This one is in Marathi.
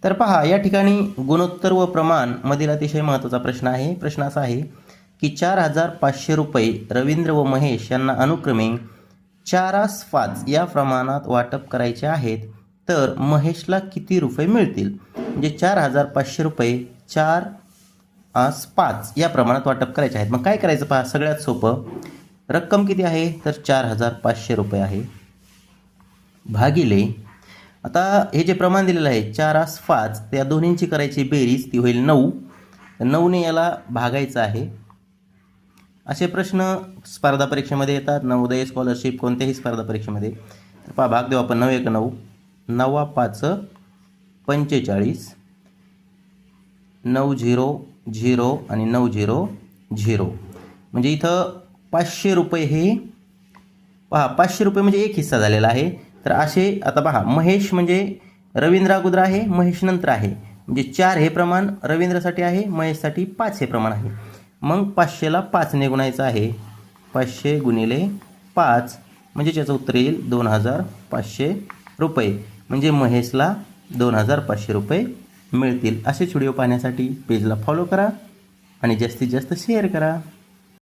तर पहा या ठिकाणी गुणोत्तर व प्रमाण मधील अतिशय महत्त्वाचा प्रश्न आहे. प्रश्न असा आहे की 4,500 रुपये रवींद्र व महेश यांना अनुक्रमे 4/5 या प्रमाणात वाटप करायचे आहेत, तर महेशला किती रुपये मिळतील? म्हणजे 4,500 रुपये 4/5 या प्रमाणात वाटप करायचे आहेत. मग काय करायचं पहा, सगळ्यात सोपं. रक्कम किती आहे तर 4,500 रुपये आहे, भागिले आता हे जे प्रमाण दिलेलं आहे 4/5 त्या दोन्हींची करायची बेरीज ती होईल 9. 9ने याला भागायचं आहे. असे प्रश्न स्पर्धा परीक्षेमध्ये येतात, नवोदय स्कॉलरशिप कोणत्याही स्पर्धा परीक्षेमध्ये. तर पहा भाग देऊ आपण. 9 1 9, 9 5 45, 9 0 0 आणि 9 0 0. म्हणजे इथं 500 रुपये हे पहा 500 रुपये म्हणजे एक हिस्सा झालेला आहे. तर असे आता पहा, महेश म्हणजे रवींद्र अगोदर आहे, महेश नंतर आहे. म्हणजे 4 हे प्रमाण रवींद्रसाठी आहे, महेशसाठी 5 हे प्रमाण आहे. मग 500ला 5ने गुणायचं आहे. 500 गुणिले 5 म्हणजे त्याचं उत्तर येईल 2,500 रुपये. म्हणजे महेशला 2,500 रुपये मिळतील. असेच व्हिडिओ पाहण्यासाठी पेजला फॉलो करा आणि जास्तीत जास्त शेअर करा.